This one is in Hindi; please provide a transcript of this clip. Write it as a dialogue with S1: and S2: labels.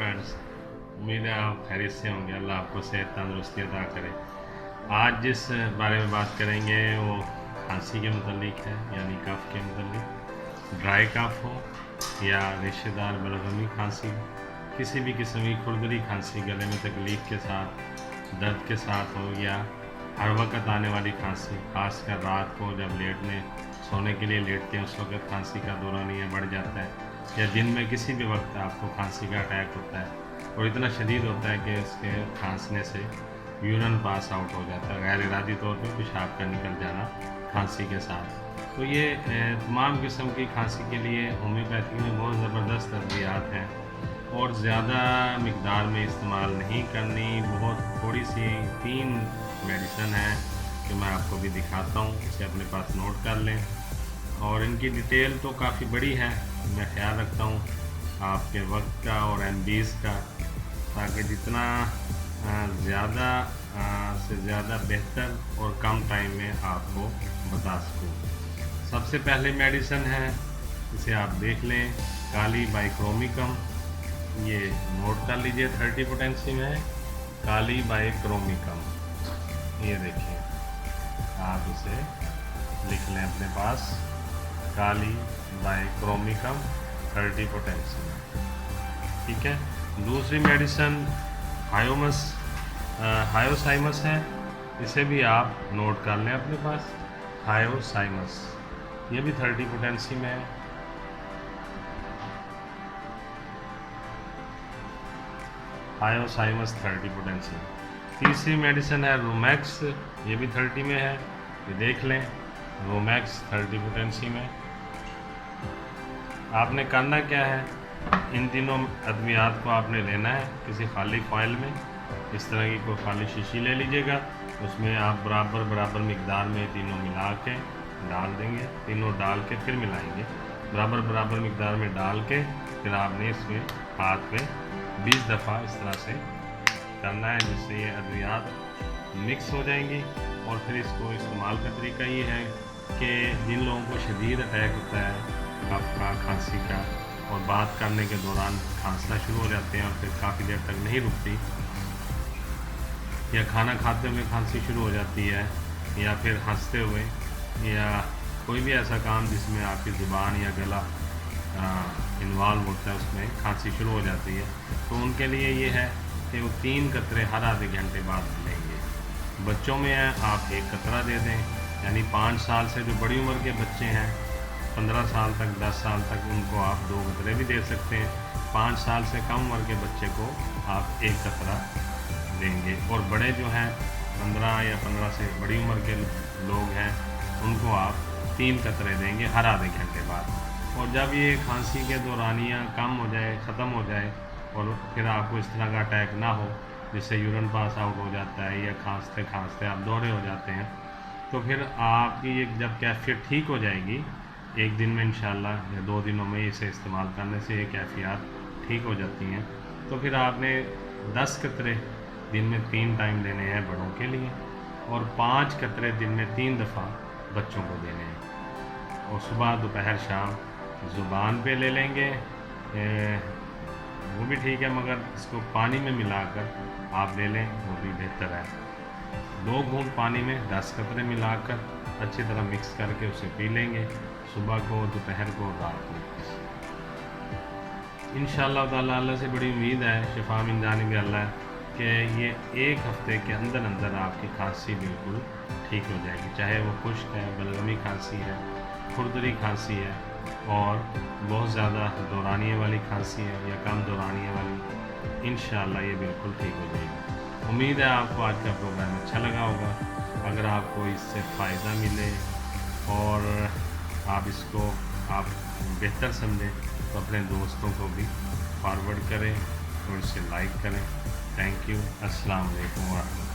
S1: फ्रेंड्स, उम्मीद है आप खैरियत से होंगे। अल्लाह आपको सेहत तंदुरुस्ती अता करे। आज जिस बारे में बात करेंगे वो खांसी के मुतल्लिक है, यानी कफ़ के मुतल्लिक। ड्राई कफ़ हो या रेशेदार बलगमी खांसी, किसी भी किस्म की खुरदरी खांसी, गले में तकलीफ़ के साथ, दर्द के साथ हो, या हर वक्त आने वाली खांसी, खासकर रात को जब सोने के लिए लेटते हैं उस वक्त खांसी का दौरानिया बढ़ जाता है, या दिन में किसी भी वक्त आपको खांसी का अटैक होता है और इतना शदीद होता है कि उसके खांसने से यूरिन पास आउट हो जाता है, गैर इरादी तौर पे पेशाब का निकल जाना खांसी के साथ। तो ये तमाम किस्म की खांसी के लिए होम्योपैथी में बहुत ज़बरदस्त अद्वियात हैं और ज़्यादा मिकदार में इस्तेमाल नहीं करनी। बहुत थोड़ी सी 3 मेडिसन हैं कि मैं आपको भी दिखाता हूँ, इसे अपने पास नोट कर लें। और इनकी डिटेल तो काफ़ी बड़ी है, मैं ख्याल रखता हूँ आपके वक्त का और MBs का, ताकि जितना ज़्यादा से ज़्यादा बेहतर और कम टाइम में आपको बता सकूँ। सबसे पहले मेडिसन है, इसे आप देख लें, काली बाइक्रोमिकम। ये नोट कर लीजिए, 30 पोटेंसी में है, काली बाइक्रोमिकम। ये देखिए, आप इसे लिख लें अपने पास, काली बाइक्रोमिकम 30 पोटेंसी में, ठीक है। दूसरी मेडिसन हायोसाइमस है, इसे भी आप नोट कर लें अपने पास, हायोसाइमस। ये भी 30 पोटेंसी में है। Hyoscyamus 30 potency. तीसरी मेडिसन है रोमैक्स, ये भी 30 में है, ये देख लें, रोमैक्स 30 पोटेंसी में। आपने करना क्या है, इन तीनों अद्वियात को आपने लेना है किसी खाली फॉइल में, इस तरह की कोई खाली शीशी ले लीजिएगा, उसमें आप बराबर मिकदार में तीनों मिला के डाल देंगे, तीनों डाल के फिर मिलाएंगे, बराबर मिकदार में डाल के फिर आपने इसमें हाथ में 20 दफ़ा इस तरह से करना है, जिससे ये अद्वियात मिक्स हो जाएंगी। और फिर इसको इस्तेमाल का तरीका ये है कि जिन लोगों को शदीद अटैक होता है कफ का, खांसी का, और बात करने के दौरान खांसना शुरू हो जाते हैं और फिर काफ़ी देर तक नहीं रुकती, या खाना खाते हुए खांसी शुरू हो जाती है, या फिर हंसते हुए, या कोई भी ऐसा काम जिसमें आपकी ज़ुबान या गला इन्वॉल्व होता है उसमें खांसी शुरू हो जाती है, तो उनके लिए ये है कि वो 3 कतरे हर आधे घंटे बाद लेंगे। बच्चों में है, आप 1 कतरा दे दें, यानी 5 साल से जो बड़ी उम्र के बच्चे हैं, 15 साल तक, 10 साल तक, उनको आप 2 कतरे भी दे सकते हैं। 5 साल से कम उम्र के बच्चे को आप 1 कतरा देंगे, और बड़े जो हैं 15 या 15 से बड़ी उम्र के लोग हैं, उनको आप 3 कतरे देंगे हर आधे घंटे बाद। और जब ये खांसी के दौरानिया कम हो जाए, ख़त्म हो जाए, और फिर आपको इस तरह का अटैक ना हो जिससे यूरिन पास आउट हो जाता है या खांसते खांसते आप दौरे हो जाते हैं, तो फिर आपकी ये जब कैफियत ठीक हो जाएगी, 1 दिन में इंशाल्लाह या 2 दिनों में इसे इस्तेमाल करने से ये कैफियत ठीक हो जाती हैं, तो फिर आपने 10 कतरे दिन में 3 टाइम लेने हैं बड़ों के लिए, और 5 कतरे दिन में 3 दफ़ा बच्चों को देने हैं, और सुबह, दोपहर, शाम ज़ुबान पे ले लेंगे, वो भी ठीक है, मगर इसको पानी में मिलाकर आप ले लें, वो भी बेहतर है। 2 घूंट पानी में 10 कतरे मिलाकर अच्छी तरह मिक्स करके उसे पी लेंगे, सुबह को, दोपहर को, रात को। इंशाअल्लाह ताला अल्लाह से बड़ी उम्मीद है, शिफा मिन जानिब अल्लाह, कि ये 1 हफ़्ते के अंदर आपकी खांसी बिल्कुल ठीक हो जाएगी, चाहे वो खुश्क है, बलगमी खांसी है, खुरदरी खांसी है, और बहुत ज़्यादा दौरानिए वाली खांसी है या कम दौरानिए वाली, इंशाअल्लाह ये बिल्कुल ठीक हो जाएगी। उम्मीद है आपको आज का प्रोग्राम अच्छा लगा होगा। अगर आपको इससे फ़ायदा मिले और आप इसको बेहतर समझें, तो अपने दोस्तों को भी फॉरवर्ड करें और इसे लाइक करें। Thank you. अस्सलाम वालेकुम।